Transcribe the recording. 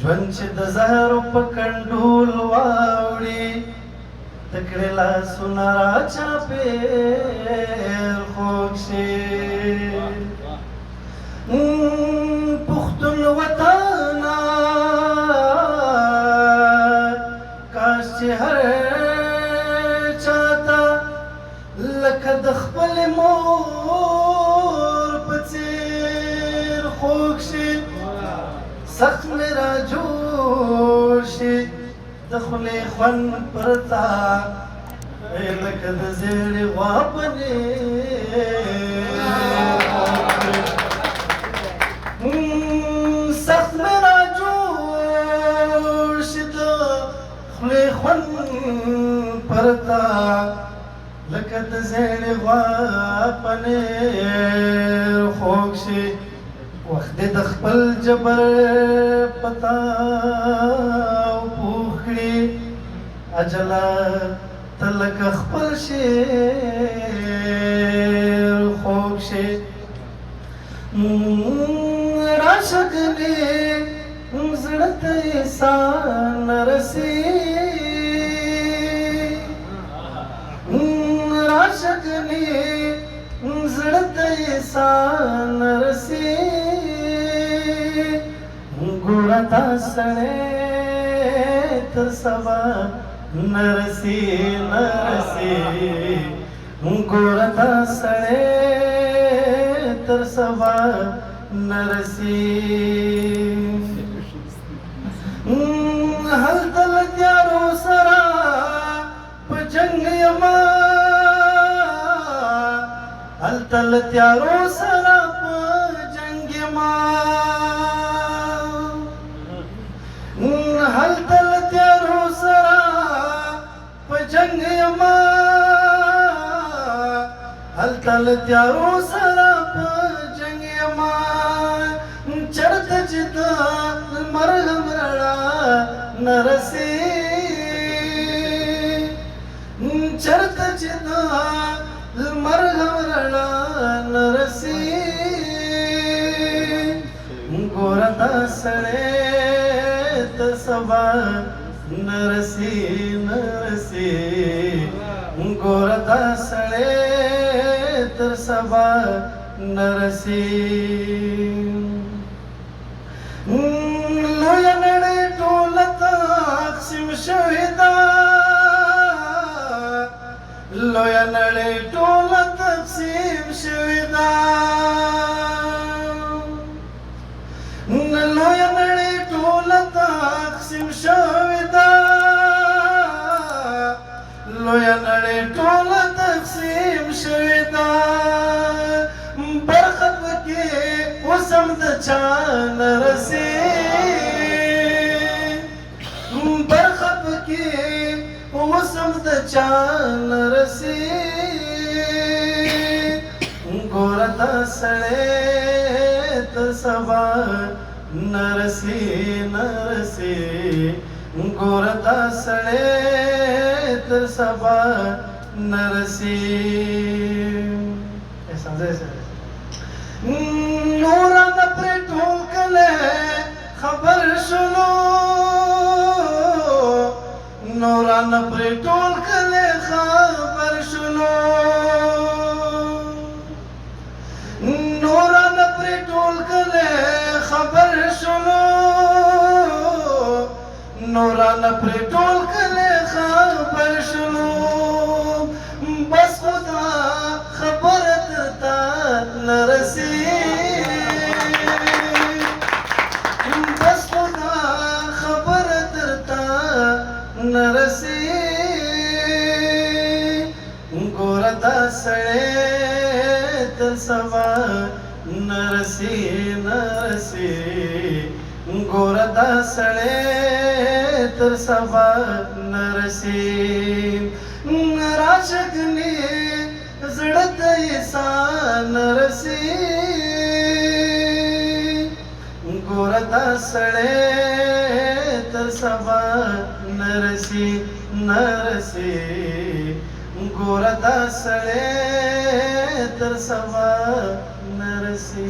ژوند چې د زهرو په کنډول واوړي تکړې لاسونه راچاپېر خوږ شي پښتون وطنه کاش چې هر چاته لکه د خپلې مور په څېر خوږ شي سخت مې را جوړ شي د خولې خوند پرته لکه د زیړې غوا پنیر سخت مې را جوړ شي د خولې خوند پرته لکه د زیړې غوا پنیر خوږ شي وخت د خپل جبر پتا او پوخړي اجلا تلک خپل شیر خوږ شي راشګني زړه ته انسان رسي راشګني زړه ته انسان رسي ګوره تا سړی تر سبا نرسي نرسي ګوره تا سړی تر سبا نرسي هلته له تیارو سره په جنګ یما هلته له تیارو سره په جنګ یما هلته له تیارو سره په جنګ یما هلته له تیارو سره په جنګ یما چرته چې د لمر هم رڼا نه رسي چرته چې د لمر هم رڼا نه رسي ګوره دا سړی ته سبا نرسي نرسي ګوره دا سړی تر سبا نرسي لویه نړۍ ټوله تقسیم شوې ده لویه نړۍ ټوله تقسیم شوې ده لویه نړۍ ټوله تقسیم شوې ده لویه نړۍ ټوله تقسیم شوې ده برخه پکې اوس هم د چا نه رسي برخه پکې اوس هم د چا نه رسي ګوره دا سړی ته سبا نرسي نرسي ګوره دا سړی تر سبا نرسي نورانه پرې ټول کله خبر شلو نورانه پرې ټول کله خبر شلو نورانه پرې ټول کله خبر شلو نورانه پرې ټول کله خبر شلو بس خدا خبر درته نرسي بس خدا خبر درته نرسي ګوره دا سړی تر سبا نرسي نرسي ګوره دا سړی تر سبا نرسي راشګني زړه ته انسان رسي ګوره دا سړی تر سبا نرسي نرسي ګوره دا سړی تر سبا نرسي